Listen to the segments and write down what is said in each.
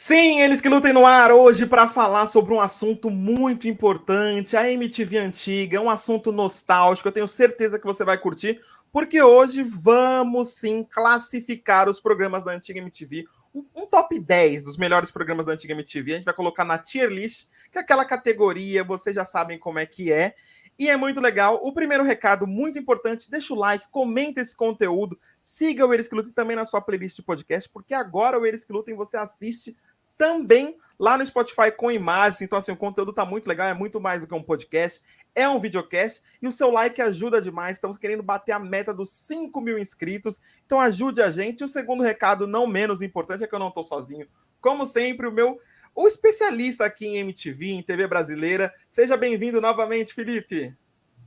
Sim, eles que lutem no ar hoje para falar sobre um assunto muito importante, a MTV antiga, um assunto nostálgico. Eu tenho certeza que você vai curtir, porque hoje vamos sim classificar os programas da antiga MTV, um top 10 dos melhores programas da antiga MTV. A gente vai colocar na tier list, que é aquela categoria, vocês já sabem como é que é. E é muito legal. O primeiro recado, muito importante, deixa o like, comenta esse conteúdo, siga o Eles que Lutem também na sua playlist de podcast, porque agora o Eles que Lutem você assiste também lá no Spotify com imagens. Então, assim, o conteúdo tá muito legal, é muito mais do que um podcast, é um videocast, e o seu like ajuda demais. Estamos querendo bater a meta dos 5 mil inscritos, então ajude a gente. E o segundo recado, não menos importante, é que eu não tô sozinho. Como sempre, o especialista aqui em MTV, em TV brasileira. Seja bem-vindo novamente, Felipe.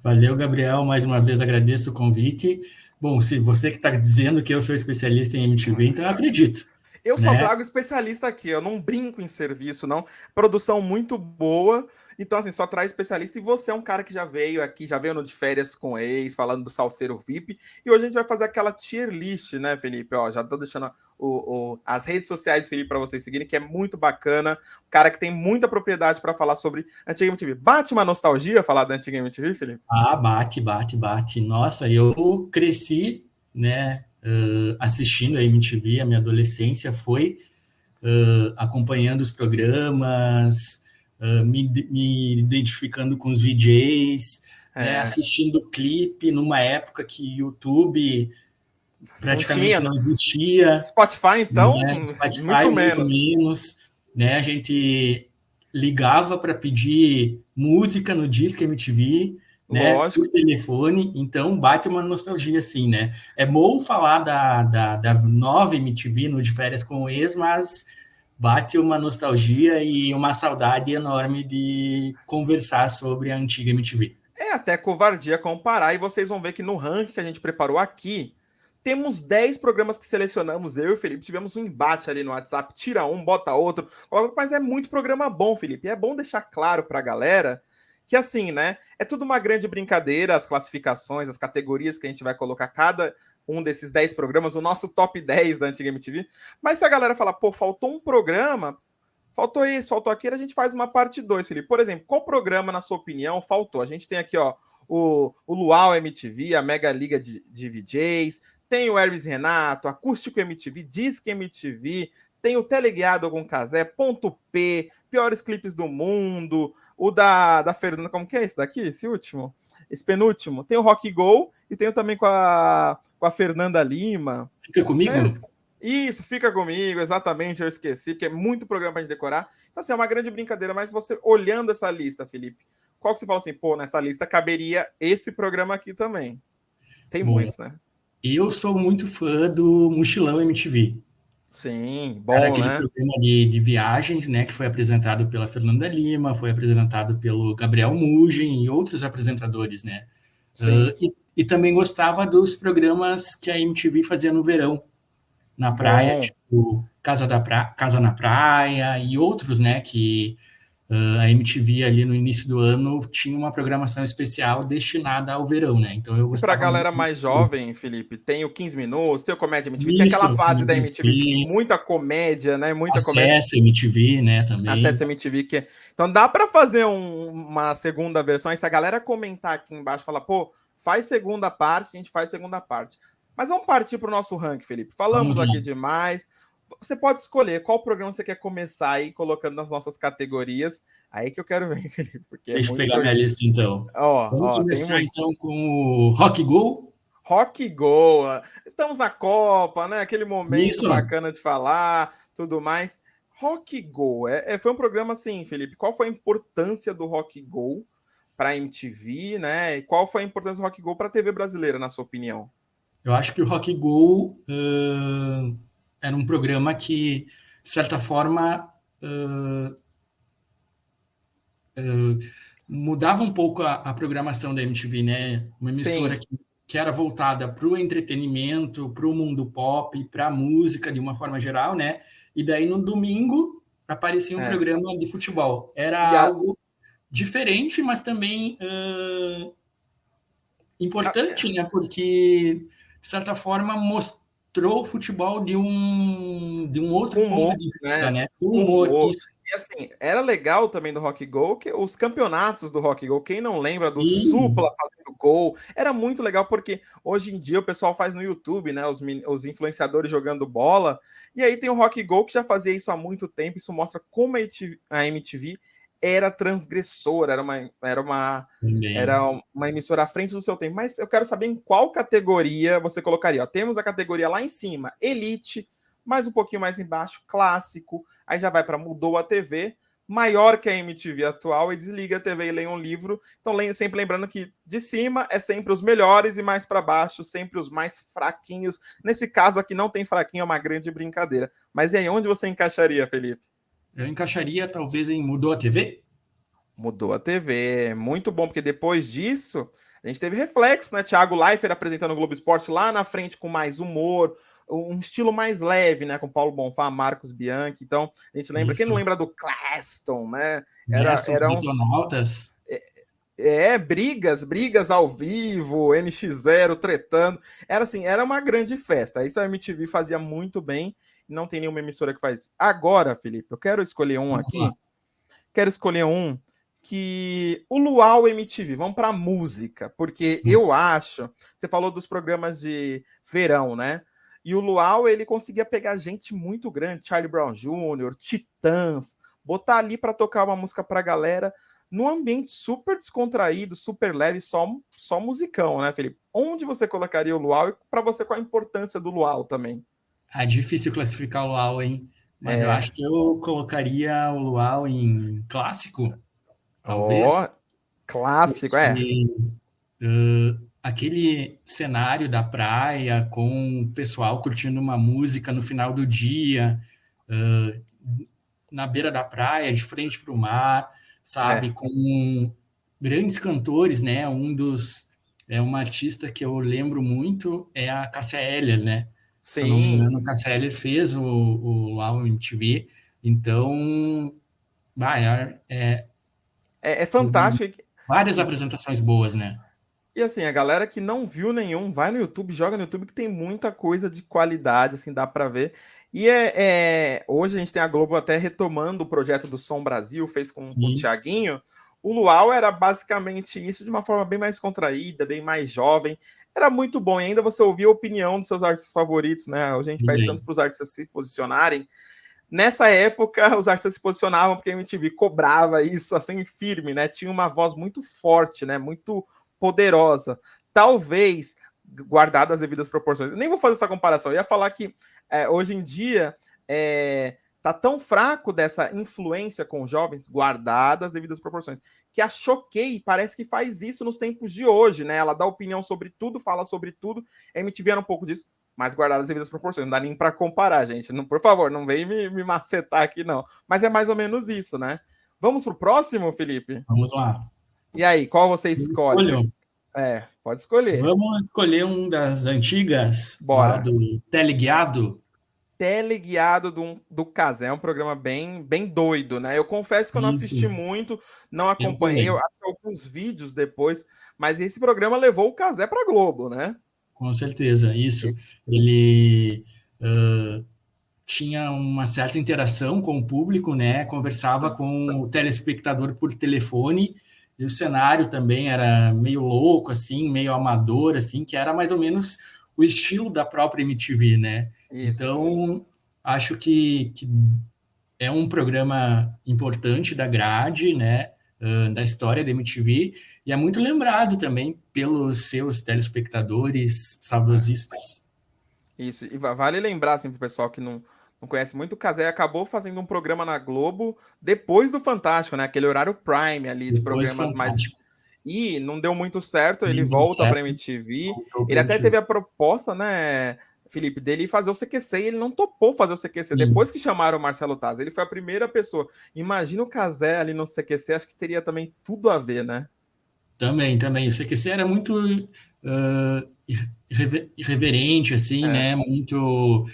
Valeu, Gabriel. Mais uma vez agradeço o convite. Bom, se você que está dizendo que eu sou especialista em MTV, então eu acredito, Eu só né? trago especialista aqui, eu não brinco em serviço, não. Produção muito boa. Então, assim, só traz especialista. E você é um cara que já veio aqui, já veio no de férias com ex, falando do Salseiro VIP. E hoje a gente vai fazer aquela tier list, né, Felipe? Ó, já tô deixando as redes sociais de Felipe para vocês seguirem, que é muito bacana. Um cara que tem muita propriedade para falar sobre Antiga MTV. Bate uma nostalgia falar da Antiga MTV, Felipe? Ah, bate. Nossa, eu cresci, né, assistindo a MTV, a minha adolescência foi acompanhando os programas, me identificando com os VJs, né, É, assistindo clipe numa época que YouTube não tinha. praticamente não existia. Spotify, então, Né? Spotify, muito muito menos. menos, né? A gente ligava para pedir música no Disque MTV, né? Lógico. Por telefone, então bate uma nostalgia, assim, né? É bom falar da nova MTV no De Férias com o Ex, mas bate uma nostalgia e uma saudade enorme de conversar sobre a antiga MTV. É até covardia comparar, e vocês vão ver que no ranking que a gente preparou aqui, temos 10 programas que selecionamos. Eu e o Felipe tivemos um embate ali no WhatsApp, tira um, bota outro, mas é muito programa bom, Felipe. E é bom deixar claro pra galera que assim, né, é tudo uma grande brincadeira, as classificações, as categorias que a gente vai colocar cada um desses 10 programas, o nosso top 10 da antiga MTV. Mas se a galera falar, pô, faltou um programa, faltou isso, faltou aquilo, a gente faz uma parte 2, Felipe. Por exemplo, qual programa, na sua opinião, faltou? A gente tem aqui, ó, o Luau MTV, a Mega Liga de VJs, tem o Hermes Renato, Acústico MTV, Disque MTV, tem o Teleguiado com Casé, Ponto P, Piores Clipes do Mundo, o da Fernanda, como que é esse daqui, esse último? Esse penúltimo. Tem o Rock Go e tem também com a Fernanda Lima. Fica comigo? Isso, fica comigo, exatamente, eu esqueci, porque é muito programa pra gente decorar. Então, assim, é uma grande brincadeira, mas você, olhando essa lista, Felipe, qual que você fala assim, pô, nessa lista caberia esse programa aqui também? Tem Bom, muitos, né? eu sou muito fã do Mochilão MTV. Sim, Era bom, aquele né? programa de viagens, né, que foi apresentado pela Fernanda Lima, foi apresentado pelo Gabriel Mugem e outros apresentadores, né? Sim, E também gostava dos programas que a MTV fazia no verão, na praia, bom. tipo Casa na Praia e outros, né, que a MTV ali no início do ano tinha uma programação especial destinada ao verão, né? Então eu E pra gostava muito. galera mais jovem, Felipe, tem o 15 Minutos, tem o Comédia MTV, que é aquela Isso, fase da MTV de MTV, muita comédia, né? Muita comédia. Acesso MTV, né, também. Acesso MTV, que então dá para fazer uma segunda versão. Aí se a galera comentar aqui embaixo, falar, pô, faz segunda parte, a gente faz segunda parte. Mas vamos partir para o nosso ranking, Felipe. Vamos Falamos lá. aqui demais. Você pode escolher qual programa você quer começar aí colocando nas nossas categorias. Aí que eu quero ver, Felipe, porque é Deixa eu muito pegar minha programa. lista, então. Vamos Ó, tem começar, muito. então, com o Rock Go. Rock Go. Estamos na Copa, né? Aquele momento Isso. bacana de falar, tudo mais. Rock Go. Foi um programa assim, Felipe. Qual foi a importância do Rock Go para a MTV, né? E qual foi a importância do Rock Go para a TV brasileira, na sua opinião? Eu acho que o Rock Go era um programa que, de certa forma, mudava um pouco a programação da MTV, né? Uma emissora Sim, que era voltada para o entretenimento, para o mundo pop, para a música de uma forma geral, né? E daí no domingo aparecia um é. programa de futebol. Era E algo diferente, mas também a- importante, né? Porque, de certa forma, mostrou o futebol de um outro ponto Humor, de vista, né? né? Com humor, Humor. isso. E assim, era legal também do Rock Go, que os campeonatos do Rock Go, quem não lembra do Sim, Supla fazendo gol, era muito legal, porque hoje em dia o pessoal faz no YouTube, né? Os influenciadores jogando bola. E aí tem o Rock Go que já fazia isso há muito tempo. Isso mostra como a MTV era transgressora, era também. uma emissora à frente do seu tempo. Mas eu quero saber em qual categoria você colocaria. Ó, temos a categoria lá em cima, Elite, mais um pouquinho mais embaixo, Clássico. Aí já vai para Mudou a TV, maior que a MTV atual, e Desliga a TV e leia um livro. Então, sempre lembrando que de cima é sempre os melhores e mais para baixo, sempre os mais fraquinhos. Nesse caso aqui não tem fraquinho, é uma grande brincadeira. Mas e aí, onde você encaixaria, Felipe? Eu encaixaria talvez em Mudou a TV? Mudou a TV. Muito bom, porque depois disso, a gente teve reflexo, né? Thiago Leifert apresentando o Globo Esporte lá na frente com mais humor, um estilo mais leve, né? Com Paulo Bonfá, Marcos Bianchi. Então, a gente lembra, quem Isso. não lembra do Claston, né? Era, Neston, era um, Detonautas. brigas ao vivo, NX0 tretando. Era assim, era uma grande festa. Isso a MTV fazia muito bem. Não tem nenhuma emissora que faz. Agora, Felipe, eu quero escolher um Vamos lá. aqui. Quero escolher um que o Luau MTV, vamos para música, porque eu acho, você falou dos programas de verão, né? E o Luau ele conseguia pegar gente muito grande, Charlie Brown Jr., Titãs, botar ali para tocar uma música para a galera num ambiente super descontraído, super leve, só musicão, né, Felipe? Onde você colocaria o Luau e para você qual a importância do Luau também? É difícil classificar o Luau, hein? Mas eu É, acho que eu colocaria o Luau em clássico, ó, talvez, clássico, porque aquele cenário da praia com o pessoal curtindo uma música no final do dia, uh, na beira da praia, de frente para o mar, sabe, é, com grandes cantores, né? Uma artista que eu lembro muito é a Cássia Eller, né? Se eu não me sim. engano, a Cássia Eller fez o Wow MTV, então, vai, É foram fantástico. várias E, apresentações boas, né? e assim, a galera que não viu nenhum, vai no YouTube, joga no YouTube, que tem muita coisa de qualidade, assim, dá pra ver. E hoje a gente tem a Globo até retomando o projeto do Som Brasil, fez com o Sim, Thiaguinho. O Luau era basicamente isso, de uma forma bem mais contraída, bem mais jovem. Era muito bom. E ainda você ouvia a opinião dos seus artistas favoritos, né? Hoje a gente pede tanto também. para os artistas se posicionarem. Nessa época, os artistas se posicionavam porque a MTV cobrava isso assim firme, né? Tinha uma voz muito forte, né? Muito poderosa. Talvez, guardado as devidas proporções. Eu nem vou fazer essa comparação. Eu ia falar que hoje em dia tá tão fraco dessa influência com os jovens, guardadas as devidas proporções, que a Choquei parece que faz isso nos tempos de hoje, né? Ela dá opinião sobre tudo, fala sobre tudo. A MTV era um pouco disso, mas guardadas as devidas proporções. Não dá nem para comparar, gente. Não, por favor, não vem me macetar aqui, não. Mas é mais ou menos isso, né? Vamos pro próximo, Felipe? Vamos lá. E aí, qual você escolhe? Escolham. Pode escolher. Vamos escolher um das antigas, lá Bora. do Teleguiado. Teleguiado do Casé, é um programa bem doido, né? Eu confesso que eu não Isso, assisti muito, não eu acompanhei, eu também, acho que alguns vídeos depois, mas esse programa levou o Casé para Globo, né? com certeza. Isso. Ele tinha uma certa interação com o público, né? Conversava com o telespectador por telefone, e o cenário também era meio louco, assim, meio amador, assim, que era mais ou menos o estilo da própria MTV, né? Isso. Então, acho que é um programa importante da grade, né? Da história da MTV, e é muito lembrado também pelos seus telespectadores saudosistas. Isso, e vale lembrar, assim, pro pessoal que não conhece muito, o Cazé acabou fazendo um programa na Globo depois do Fantástico, né? Aquele horário prime ali de Depois, programas mais. fantástico. E não deu muito certo, ele Não deu volta para certo, MTV. voltou Ele para até teve MTV. a proposta, né, Felipe, dele fazer o CQC e ele não topou fazer o CQC. Sim, Depois que chamaram o Marcelo Taz, ele foi a primeira pessoa. Imagina o Cazé ali no CQC, acho que teria também tudo a ver, né? também. O CQC era muito irreverente, assim, É. né? Muito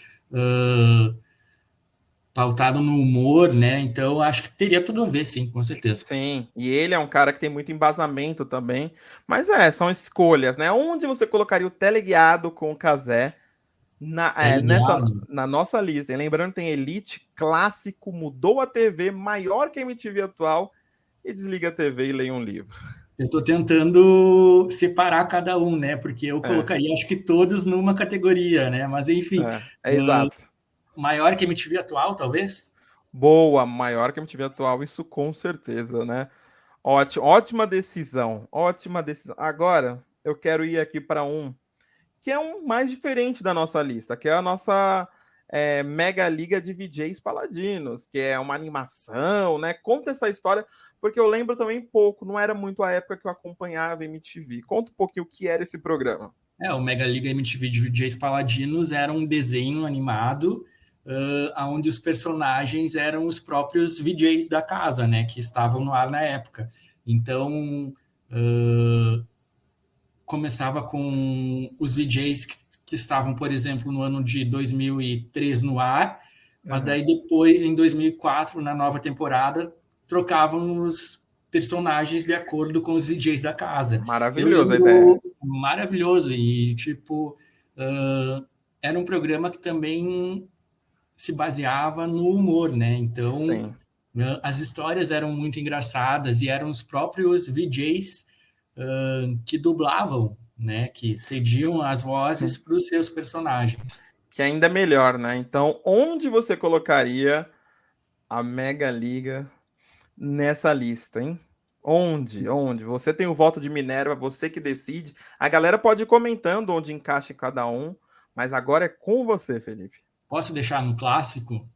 pautado no humor, né? Então, acho que teria tudo a ver, sim, com certeza. Sim, e ele é um cara que tem muito embasamento também. Mas são escolhas, né? Onde você colocaria o teleguiado com o Cazé Ligado. Na nossa lista. E lembrando, tem Elite, Clássico, Mudou a TV, Maior que a MTV atual e Desliga a TV e Leia um Livro. Eu estou tentando separar cada um, né? Porque eu É, colocaria, acho que todos numa categoria, né? Mas enfim, exato. maior que a MTV atual, talvez? Boa, maior que a MTV atual, isso com certeza, né? Ótima decisão, ótima decisão. Agora, eu quero ir aqui para um que é um mais diferente da nossa lista, que é a nossa Mega Liga de VJs Paladinos, que é uma animação, né? Conta essa história, porque eu lembro também pouco, não era muito a época que eu acompanhava MTV. Conta um pouquinho o que era esse programa. O Mega Liga MTV de DJs Paladinos era um desenho animado onde os personagens eram os próprios VJs da casa, né? Que estavam no ar na época. Então, começava com os VJs que estavam, por exemplo, no ano de 2003 no ar, mas daí depois, em 2004, na nova temporada, trocavam os personagens de acordo com os VJs da casa. Eu Maravilhosa a ideia. lembro, maravilhoso, e tipo, era um programa que também se baseava no humor, né? Então, Sim. as histórias eram muito engraçadas e eram os próprios VJs que dublavam, né? Que cediam as vozes para os seus personagens. Que ainda é melhor, né? Então, onde você colocaria a Mega Liga nessa lista, hein? Onde? Onde? Você tem o voto de Minerva, você que decide. A galera pode ir comentando onde encaixa cada um, mas agora é com você, Felipe. Posso deixar no clássico?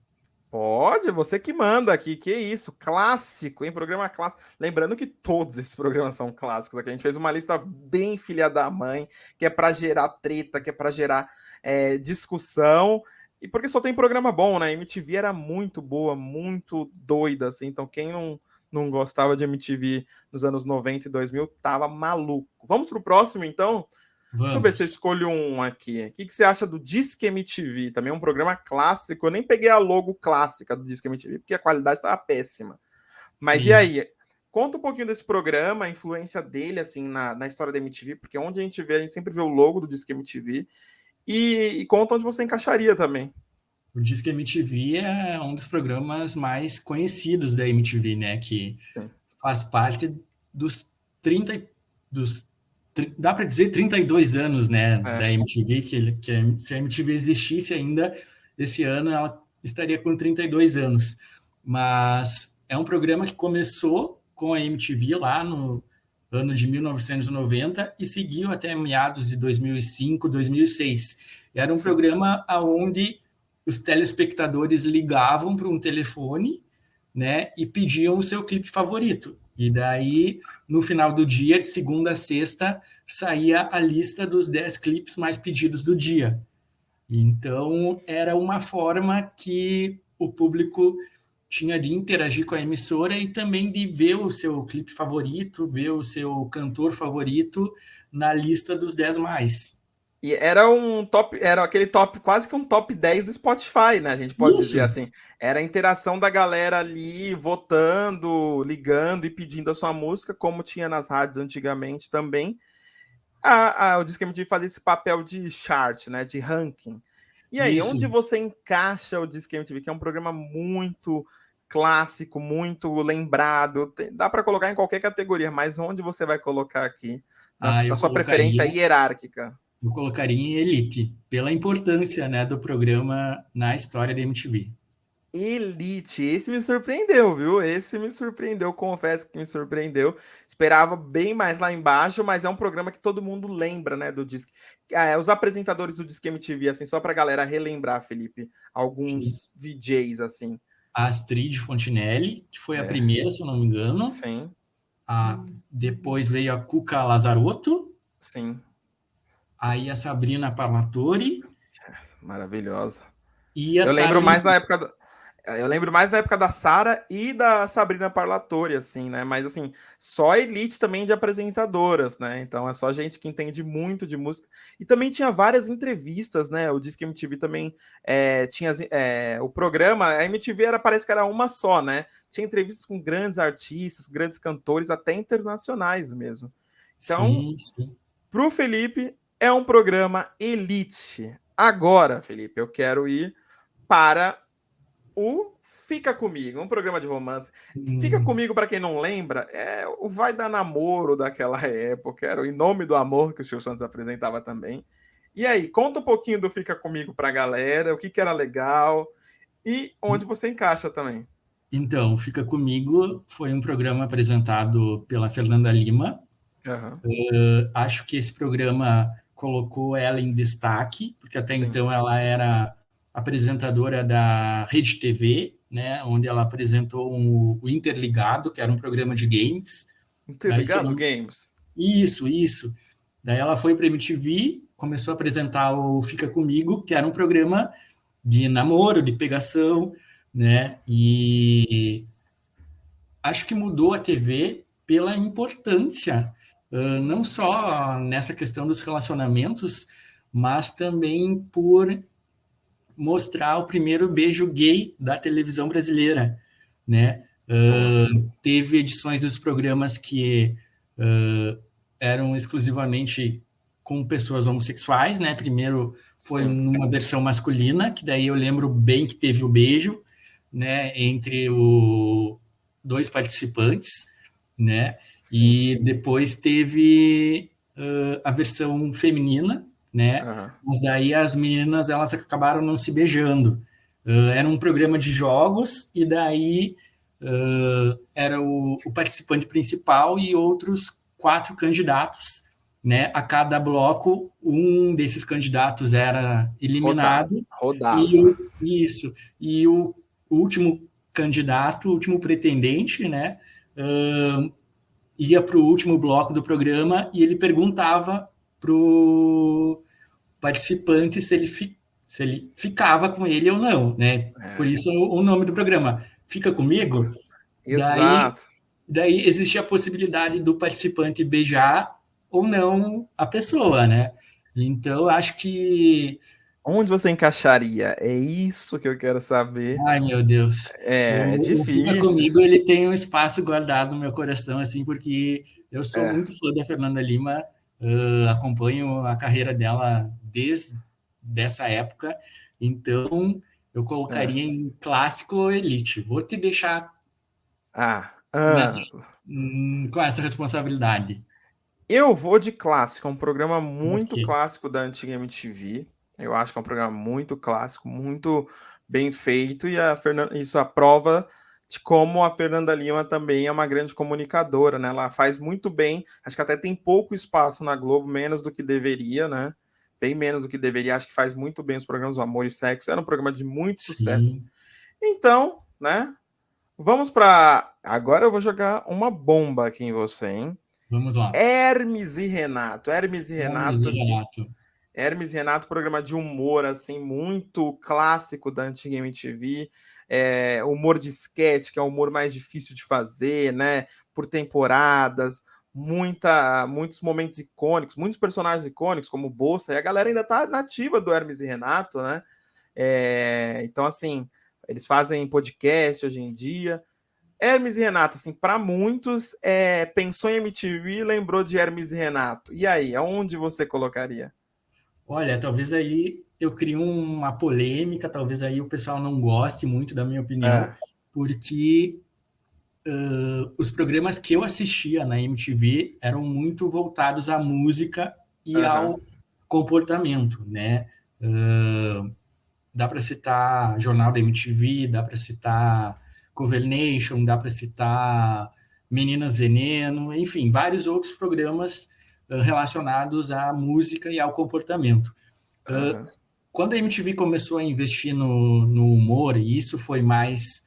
Pode, você que manda aqui. Que isso? Clássico, hein? Programa clássico. Lembrando que todos esses programas são clássicos aqui. A gente fez uma lista bem filha da mãe, que é para gerar treta, que é para gerar discussão. E porque só tem programa bom, né? A MTV era muito boa, muito doida, assim. Então, quem não gostava de MTV nos anos 90 e 2000 tava maluco. Vamos pro próximo, então? Deixa eu ver se eu Vamos. escolho um aqui. O que você acha do Disque MTV? Também é um programa clássico. Eu nem peguei a logo clássica do Disque MTV, porque a qualidade estava péssima. Mas e Sim. aí? Conta um pouquinho desse programa, a influência dele assim na história da MTV, porque onde a gente vê, a gente sempre vê o logo do Disque MTV. E conta onde você encaixaria também. O Disque MTV é um dos programas mais conhecidos da MTV, né? Que Sim. faz parte dos 30, dos, dá para dizer 32 anos, né, da MTV, que se a MTV existisse ainda esse ano, ela estaria com 32 anos. Mas é um programa que começou com a MTV lá no ano de 1990 e seguiu até meados de 2005, 2006. Era um programa onde os telespectadores ligavam para um telefone, né, e pediam o seu clipe favorito. E daí, no final do dia, de segunda a sexta, saía a lista dos 10 clipes mais pedidos do dia. Então, era uma forma que o público tinha de interagir com a emissora e também de ver o seu clipe favorito, ver o seu cantor favorito na lista dos 10 mais. E era aquele top, quase que um top 10 do Spotify, né? A gente pode dizer Isso. assim. Era a interação da galera ali, votando, ligando e pedindo a sua música, como tinha nas rádios antigamente também. O Disque MTV fazia esse papel de chart, né? De ranking. E aí, Isso. onde você encaixa o Disque MTV, que é um programa muito clássico, muito lembrado, dá para colocar em qualquer categoria, mas onde você vai colocar aqui na Eu sua preferência hierárquica? Eu colocaria em Elite, pela importância, né, do programa na história da MTV. Elite, esse me surpreendeu, viu? Esse me surpreendeu, confesso que me surpreendeu. Esperava bem mais lá embaixo, mas é um programa que todo mundo lembra, né, do Disque. Os apresentadores do Disque MTV, assim, só pra galera relembrar, Felipe, Sim. alguns VJs, assim. A Astrid Fontinelli, que foi a primeira, se eu não me engano. Sim, Depois veio a Cuca Lazarotto. sim. Aí a Sabrina Parlatore. Maravilhosa. E a Eu Sara lembro mais da época. Eu lembro mais da época da Sara e da Sabrina Parlatore, assim, né? Mas, assim, só elite também de apresentadoras, né? Então é só gente que entende muito de música. E também tinha várias entrevistas, né? O Disque MTV também tinha o programa. A MTV parece que era uma só, né? Tinha entrevistas com grandes artistas, grandes cantores, até internacionais mesmo. Então, Sim, sim. pro Felipe, é um programa elite. Agora, Felipe, eu quero ir para o Fica Comigo, um programa de romance. Fica Hum, Comigo, para quem não lembra, é o Vai Dar Namoro daquela época, era o Em Nome do Amor que o Silvio Santos apresentava também. E aí, conta um pouquinho do Fica Comigo para a galera, o que, que era legal e onde você encaixa também. Então, Fica Comigo foi um programa apresentado pela Fernanda Lima. Aham, Acho que esse programa colocou ela em destaque, porque até sim. então ela era apresentadora da Rede TV, né, onde ela apresentou o Interligado, que era um programa de games. Daí, se eu Interligado não... Games. Isso. Daí ela foi para a MTV, começou a apresentar o Fica Comigo, que era um programa de namoro, de pegação, né? E acho que mudou a TV pela importância, não só nessa questão dos relacionamentos, mas também por mostrar o primeiro beijo gay da televisão brasileira, né? Boa. Teve edições dos programas que eram exclusivamente com pessoas homossexuais, né? Primeiro foi Sim. numa versão masculina, que daí eu lembro bem que teve o beijo, né? Entre o dois participantes, né? Sim. E depois teve a versão feminina, né? Aham. Mas daí as meninas elas acabaram não se beijando. Era um programa de jogos e daí era o participante principal e outros 4 candidatos, né? A cada bloco um desses candidatos era Rodava. eliminado e Rodava. isso e o último candidato, o último pretendente, né? Ia para o último bloco do programa e ele perguntava para o participante se ele ficava com ele ou não, né? Por É. isso o nome do programa, Fica Comigo. Daí, Exato. daí existe a possibilidade do participante beijar ou não a pessoa, né? Então, acho que... Onde você encaixaria? É isso que eu quero saber. Ai, meu Deus. É O Fica difícil. Comigo, ele tem um espaço guardado no meu coração, assim, porque eu sou É, muito fã da Fernanda Lima, acompanho a carreira dela desde dessa época, então eu é. colocaria em clássico ou elite. Vou te deixar Ah, nessa, ah, com essa responsabilidade. eu vou de clássico, é um programa Ok. muito clássico da antiga MTV. Eu acho que é um programa muito clássico, muito bem feito, e isso é a prova de como a Fernanda Lima também é uma grande comunicadora, né? Ela faz muito bem, acho que até tem pouco espaço na Globo, menos do que deveria, né? Bem menos do que deveria, acho que faz muito bem os programas do Amor e Sexo, era um programa de muito sucesso. Sim, Então, né? Vamos para. Agora eu vou jogar uma bomba aqui em você, hein? vamos lá. Hermes e Renato. Hermes e Hermes e Renato, que. Renato. Hermes e Renato, programa de humor, assim, muito clássico da antiga MTV. É, humor de sketch, que é o humor mais difícil de fazer, né? Por temporadas, muitos momentos icônicos, muitos personagens icônicos, como o Bolsa, e a galera ainda tá nativa do Hermes e Renato, né? Então, assim, eles fazem podcast hoje em dia. Hermes e Renato, assim, para muitos, pensou em MTV, lembrou de Hermes e Renato. E aí, aonde você colocaria? Olha, talvez aí eu crie uma polêmica, talvez aí o pessoal não goste muito da minha opinião, É, porque os programas que eu assistia na MTV eram muito voltados à música e aham, ao comportamento, né? Dá para citar Jornal da MTV, dá para citar Cover Nation, dá para citar Meninas Veneno, enfim, vários outros programas relacionados à música e ao comportamento. aham, Quando a MTV começou a investir no humor, e isso foi mais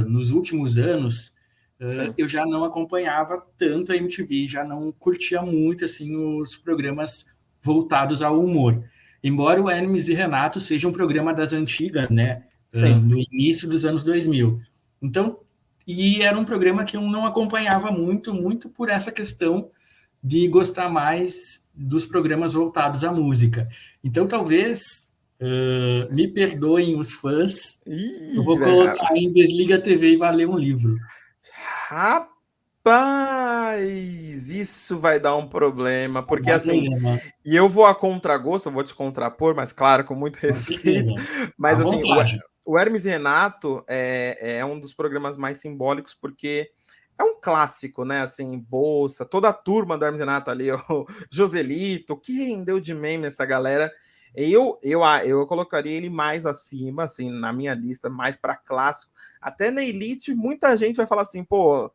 nos últimos anos, sim. eu já não acompanhava tanto a MTV, já não curtia muito assim os programas voltados ao humor. Embora o Hermes e Renato seja um programa das antigas, né, Sim. no início dos anos 2000. Então, e era um programa que eu não acompanhava muito por essa questão de gostar mais dos programas voltados à música. Então, talvez me perdoem os fãs, eu Ih, vou velho. colocar em Desliga a TV e valer um livro. Rapaz, isso vai dar um problema, Vai porque dar assim, problema, e eu vou a contragosto, eu vou te contrapor, mas claro, com muito com respeito, certeza. À mas assim, vontade. o Hermes e Renato é um dos programas mais simbólicos, porque é um clássico, né? Assim, Bolsa, toda a turma do Hermes e Renato ali, o Joselito, o que rendeu de meme essa galera. Eu colocaria ele mais acima, assim, na minha lista, mais para clássico. Até na Elite, muita gente vai falar assim, pô,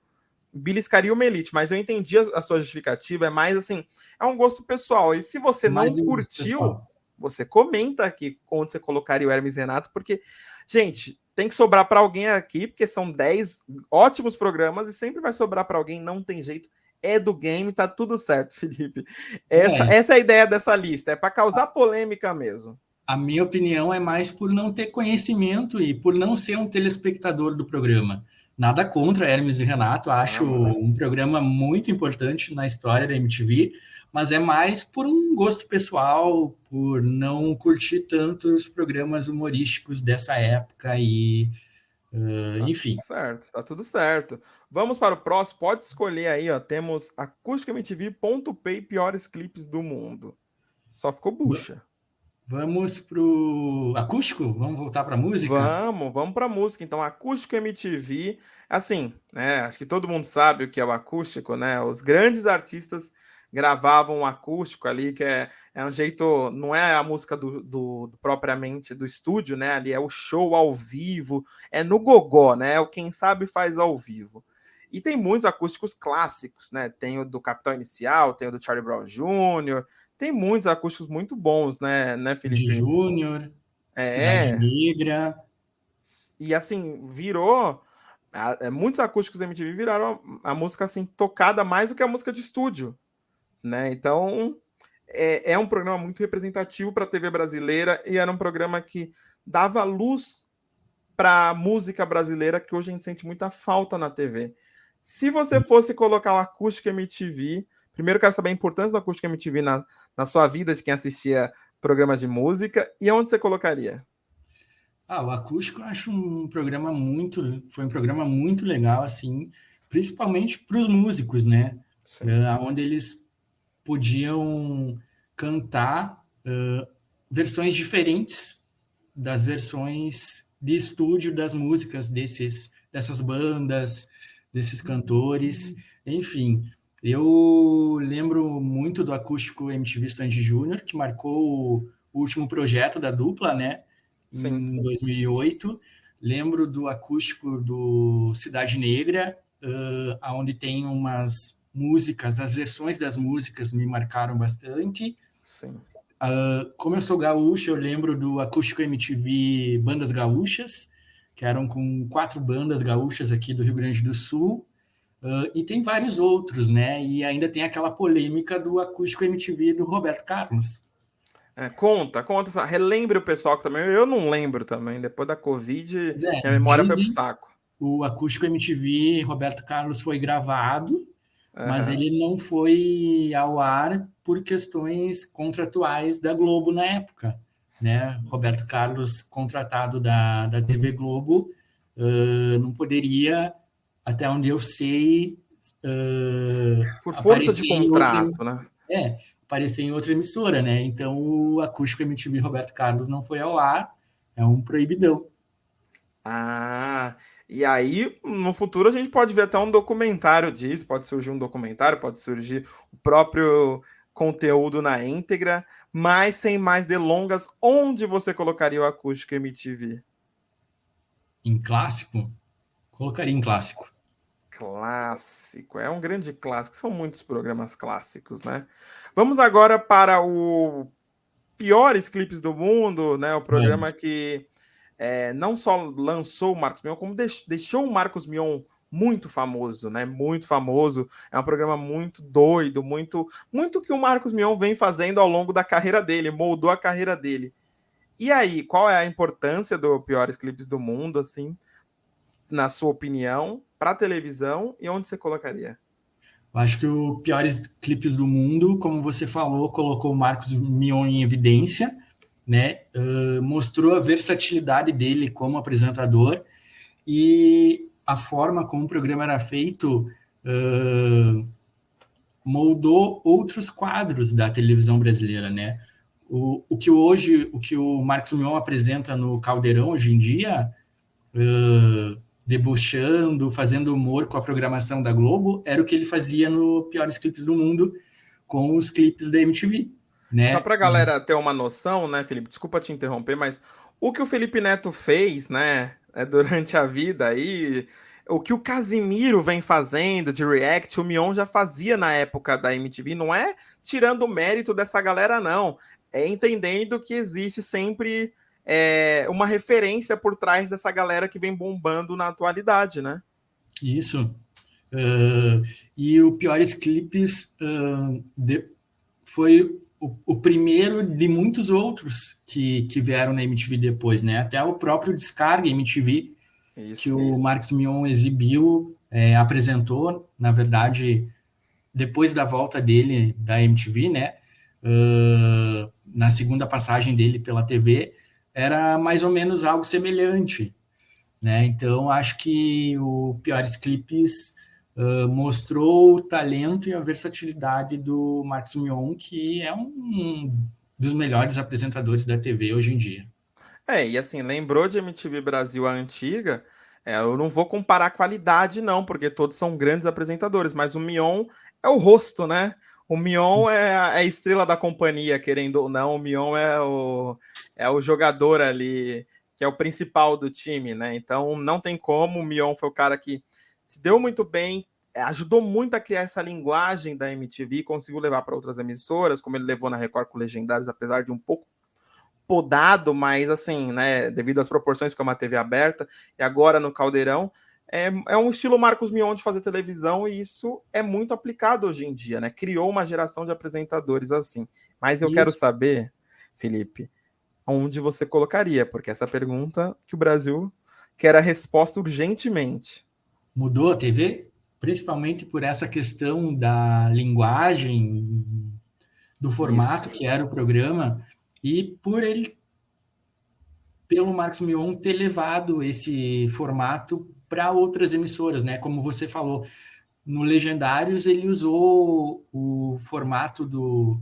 beliscaria uma Elite, mas eu entendi a sua justificativa, é mais assim, é um gosto pessoal. E se você Mais não do gosto curtiu, pessoal. você comenta aqui onde você colocaria o Hermes e Renato, porque, gente, tem que sobrar para alguém aqui, porque são 10 ótimos programas e sempre vai sobrar para alguém, não tem jeito. É do game, tá tudo certo, Felipe. É, Essa é a ideia dessa lista, é para causar polêmica mesmo. a minha opinião é mais por não ter conhecimento e por não ser um telespectador do programa. Nada contra Hermes e Renato, acho Vamos. um programa muito importante na história da MTV, mas é mais por um gosto pessoal, por não curtir tanto os programas humorísticos dessa época e, Tá tudo enfim. certo, tá tudo certo. Vamos para o próximo. Pode escolher aí, ó. Temos acústicamtv.p piores clipes do mundo. Só ficou bucha. Vamos pro acústico? Vamos voltar para música? Vamos para música. Então, acústico MTV, assim, né? Acho que todo mundo sabe o que é o acústico, né? Os grandes artistas gravavam um acústico ali, que é um jeito, não é a música propriamente do estúdio, né? Ali é o show ao vivo, é no gogó, né? O quem sabe faz ao vivo. E tem muitos acústicos clássicos, né? Tem o do Capital Inicial, tem o do Charlie Brown Jr., tem muitos acústicos muito bons, né, De Felipe? Júnior, Cidade É, Negra. e assim, virou. Muitos acústicos da MTV viraram a música assim tocada mais do que a música de estúdio, né? Então é um programa muito representativo para a TV brasileira e era um programa que dava luz para a música brasileira que hoje a gente sente muita falta na TV. Se você fosse colocar o Acústica MTV, primeiro eu quero saber a importância do Acústica MTV na sua vida de quem assistia programas de música e onde você colocaria? O Acústico eu acho foi um programa muito legal, assim, principalmente para os músicos, né? Sim. Onde eles podiam cantar versões diferentes das versões de estúdio das músicas dessas bandas, desses cantores, enfim. Eu lembro muito do Acústico MTV Sandy Júnior, que marcou o último projeto da dupla, né? Sim. Em 2008. Lembro do acústico do Cidade Negra, onde tem umas músicas, as versões das músicas me marcaram bastante. Sim. Como eu sou gaúcho, eu lembro do Acústico MTV Bandas Gaúchas, que eram com 4 bandas gaúchas aqui do Rio Grande do Sul. E tem vários outros, né? E ainda tem aquela polêmica do Acústico MTV do Roberto Carlos. Conta, relembre o pessoal que também. Eu não lembro também. Depois da Covid, Pois é, minha memória foi pro dizem saco. o Acústico MTV Roberto Carlos foi gravado, mas Aham. ele não foi ao ar por questões contratuais da Globo na época, né? Roberto Carlos, contratado da TV Globo, não poderia, até onde eu sei, Por força de aparecer em outra, contrato, né? aparecer em outra emissora, né? Então o Acústico MTV Roberto Carlos não foi ao ar, é um proibidão. Ah, e aí no futuro a gente pode ver até um documentário disso. Pode surgir um documentário, pode surgir o próprio conteúdo na íntegra. Mas sem mais delongas, onde você colocaria o Acústico MTV? Em clássico, colocaria em clássico. Clássico, é um grande clássico. São muitos programas clássicos, né? Vamos agora para o piores clipes do mundo, né? O programa Vamos. que não só lançou o Marcos Mion, como deixou o Marcos Mion muito famoso, né? Muito famoso. É um programa muito doido, muito que o Marcos Mion vem fazendo ao longo da carreira dele, moldou a carreira dele. E aí, qual é a importância do piores clipes do mundo, assim, na sua opinião, para televisão e onde você colocaria? Eu acho que o piores clipes do mundo, como você falou, colocou o Marcos Mion em evidência, né? Mostrou a versatilidade dele como apresentador e a forma como o programa era feito moldou outros quadros da televisão brasileira, né? O que o Marcos Mion apresenta no Caldeirão hoje em dia, debochando, fazendo humor com a programação da Globo, era o que ele fazia no Piores Clipes do Mundo, com os clipes da MTV, Só né? para a galera ter uma noção, né, Felipe? Desculpa te interromper, mas o que o Felipe Neto fez, né, durante a vida aí, o que o Casimiro vem fazendo de React, o Mion já fazia na época da MTV, não é tirando o mérito dessa galera, não. É entendendo que existe sempre uma referência por trás dessa galera que vem bombando na atualidade, né? Isso. E o Piores Clipes foi o primeiro de muitos outros que vieram na MTV depois, né? Até o próprio Descarga MTV, que o Marcos Mion exibiu, apresentou, na verdade, depois da volta dele da MTV, né? Na segunda passagem dele pela TV, era mais ou menos algo semelhante, né? Então, acho que o Piores Clipes mostrou o talento e a versatilidade do Marcos Mion, que é um dos melhores apresentadores da TV hoje em dia. E assim, lembrou de MTV Brasil a antiga? Eu não vou comparar a qualidade, não, porque todos são grandes apresentadores, mas o Mion é o rosto, né? O Mion é a estrela da companhia, querendo ou não, o Mion é o jogador ali, que é o principal do time, né? Então não tem como, o Mion foi o cara que se deu muito bem, ajudou muito a criar essa linguagem da MTV, conseguiu levar para outras emissoras, como ele levou na Record com Legendários, apesar de um pouco podado, mas assim, né, devido às proporções que é uma TV aberta, e agora no Caldeirão, é um estilo Marcos Mion de fazer televisão, e isso é muito aplicado hoje em dia, né? Criou uma geração de apresentadores assim. Mas eu quero Isso. saber, Felipe, onde você colocaria, porque essa pergunta que o Brasil quer a resposta urgentemente. Mudou a TV, principalmente por essa questão da linguagem, do formato Isso. que era o programa, e pelo Marcos Mion ter levado esse formato para outras emissoras, né? Como você falou, no Legendários ele usou o formato do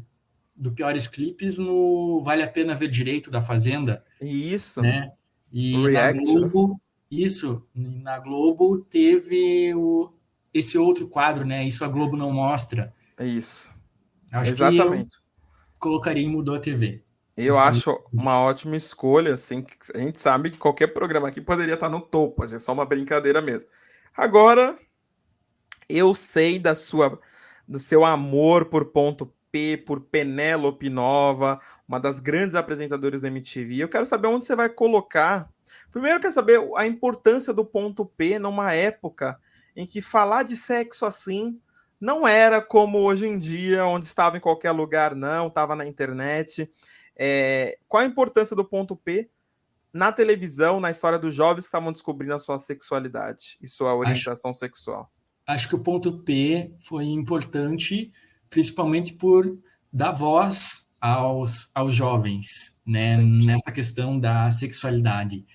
Piores Clipes no Vale a Pena Ver Direito da Fazenda, Isso. né? E na React, né? Globo, na Globo teve esse outro quadro, né? Isso a Globo não mostra. Isso. Acho que eu Exatamente. colocaria em Mudou a TV. Eu acho uma ótima escolha, assim, que a gente sabe que qualquer programa aqui poderia estar no topo, é só uma brincadeira mesmo. Agora, eu sei do seu amor por Ponto P, por Penélope Nova, uma das grandes apresentadoras da MTV. Eu quero saber onde você vai colocar. Primeiro, eu quero saber a importância do Ponto P numa época em que falar de sexo assim não era como hoje em dia, onde estava em qualquer lugar, não, estava na internet. Qual a importância do Ponto P na televisão, na história dos jovens que estavam descobrindo a sua sexualidade e sua orientação sexual? Acho que o ponto P foi importante, principalmente por dar voz aos jovens, né, Sim. nessa questão da sexualidade.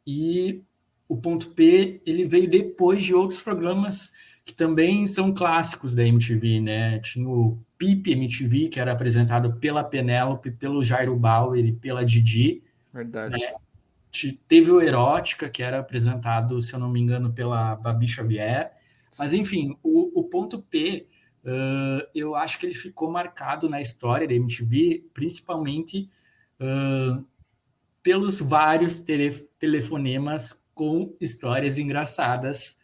E o ponto P ele veio depois de outros programas que também são clássicos da MTV, né? Tinha o Pipe MTV, que era apresentado pela Penélope, pelo Jairo Bauer e pela Didi. Verdade. Né? Teve o Erótica, que era apresentado, se eu não me engano, pela Babi Xavier. Mas, enfim, o ponto P, eu acho que ele ficou marcado na história da MTV, principalmente pelos vários telefonemas com histórias engraçadas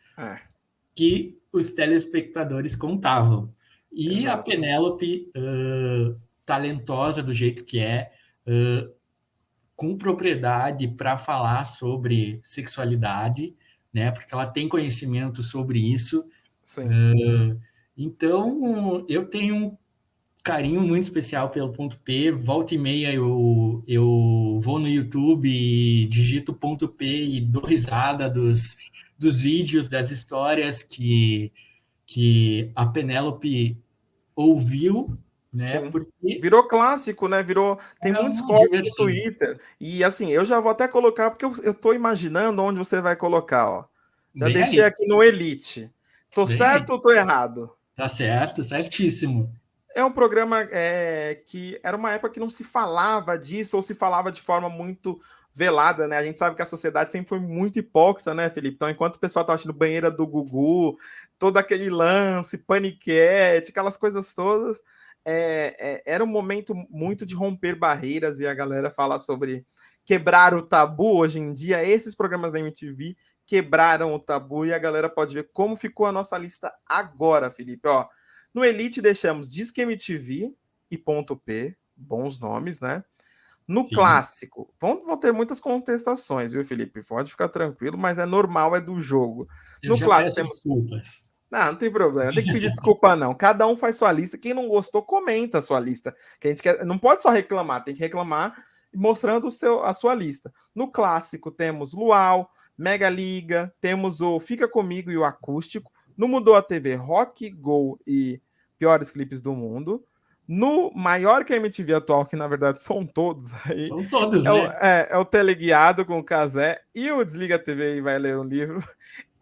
que os telespectadores contavam. E Exato. a Penélope, talentosa do jeito que é, com propriedade para falar sobre sexualidade, né? Porque ela tem conhecimento sobre isso. Sim. Então, eu tenho um carinho muito especial pelo ponto P. Volta e meia eu vou no YouTube e digito ponto P e dou risada dos vídeos, das histórias que a Penélope ouviu, né? Sim. Porque Virou clássico, né? Tem muitos cortes no diversão. Twitter. E assim, eu já vou até colocar, porque eu tô imaginando onde você vai colocar, ó. Já Bem deixei aí. aqui no Elite. Tô certo ou tô errado? Tá certo, certíssimo. É um programa que era uma época que não se falava disso, ou se falava de forma muito velada, né? A gente sabe que a sociedade sempre foi muito hipócrita, né, Felipe? Então, enquanto o pessoal tava assistindo Banheira do Gugu, todo aquele lance, paniquete, aquelas coisas todas, era um momento muito de romper barreiras e a galera falar sobre quebrar o tabu. Hoje em dia, esses programas da MTV quebraram o tabu e a galera pode ver como ficou a nossa lista agora, Felipe. Ó, no Elite deixamos Disque MTV e Ponto P, bons nomes, né? No Sim. clássico, vão ter muitas contestações, viu, Felipe? Pode ficar tranquilo, mas é normal, é do jogo. Eu No já clássico peço temos. desculpas. Não tem problema, tem que pedir desculpa, não. Cada um faz sua lista. Quem não gostou, comenta a sua lista. Que a gente quer. Não pode só reclamar, tem que reclamar mostrando a sua lista. No clássico, temos Luau, Mega Liga, temos o Fica Comigo e o Acústico. No Mudou a TV, Rock, Go e Piores Clipes do Mundo. No maior que a MTV atual, que na verdade são todos aí, São todos, é o, né? é, é o Teleguiado com o Casé e o Desliga a TV e vai ler um livro.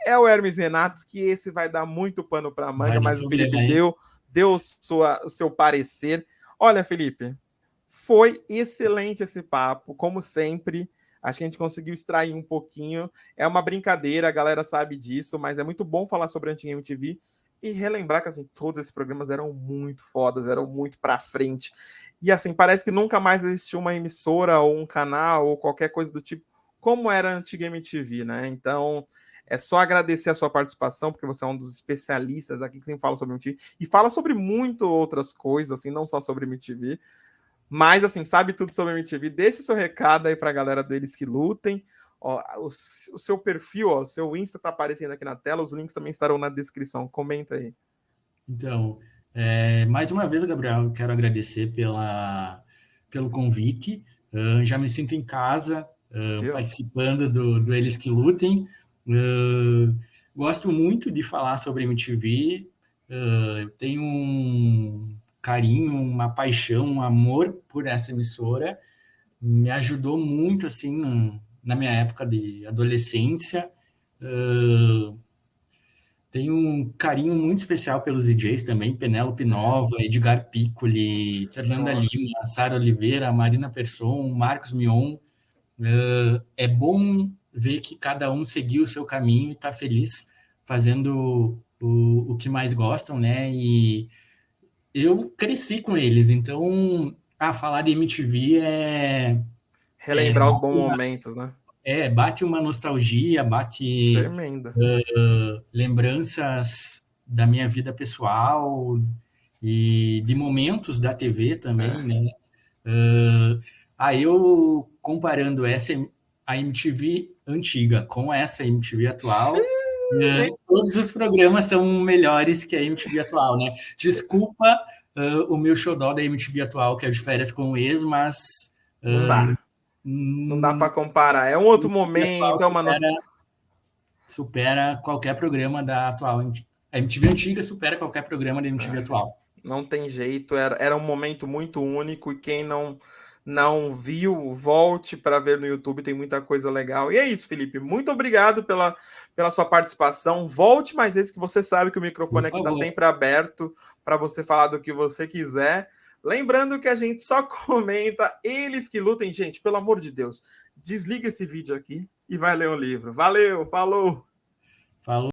É o Hermes Renato, que esse vai dar muito pano para manga, Vai dar mas o Felipe problema, hein? deu o seu parecer. Olha, Felipe, foi excelente esse papo, como sempre. Acho que a gente conseguiu extrair um pouquinho. É uma brincadeira, a galera sabe disso, mas é muito bom falar sobre a antiga MTV e relembrar que assim, todos esses programas eram muito fodas, eram muito para frente. E assim, parece que nunca mais existiu uma emissora ou um canal ou qualquer coisa do tipo como era a antiga MTV, né? Então, é só agradecer a sua participação, porque você é um dos especialistas aqui que sempre fala sobre MTV e fala sobre muito outras coisas, assim, não só sobre MTV. Mas, assim, sabe tudo sobre MTV. Deixe o seu recado aí para a galera deles que lutem. Ó, o seu perfil, ó, o seu Insta tá aparecendo aqui na tela, os links também estarão na descrição. Comenta aí. Então, mais uma vez, Gabriel, eu quero agradecer pelo convite. Já me sinto em casa, Viu? participando do Eles que Lutem. Gosto muito de falar sobre MTV. Eu tenho um carinho, uma paixão, um amor por essa emissora. Me ajudou muito, assim, na minha época de adolescência. Tenho um carinho muito especial pelos DJs também, Penélope Nova, Edgar Piccoli, Fernanda Nossa. Lima, Sara Oliveira, Marina Persson, Marcos Mion. É bom ver que cada um seguiu o seu caminho e está feliz fazendo o que mais gostam, né? E eu cresci com eles, então falar de MTV Relembrar os bons momentos, né? bate uma nostalgia, bate Tremenda. lembranças da minha vida pessoal e de momentos da TV também, É. né? Eu comparando a MTV antiga com essa MTV atual, todos os programas são melhores que a MTV atual, né? Desculpa o meu xodó da MTV atual, que é de Férias com o Ex, mas Não dá. Não dá para comparar. É um outro atual momento, é uma nossa. supera qualquer programa da atual. A MTV antiga supera qualquer programa da MTV atual. Não tem jeito, era um momento muito único e quem não viu, volte para ver no YouTube, tem muita coisa legal. E é isso, Felipe. Muito obrigado pela sua participação. Volte mais vezes, que você sabe que o Por microfone aqui está favor. sempre aberto para você falar do que você quiser. Lembrando que a gente só comenta eles que lutem. Gente, pelo amor de Deus, desliga esse vídeo aqui e vai ler o livro. Valeu, falou! Falou.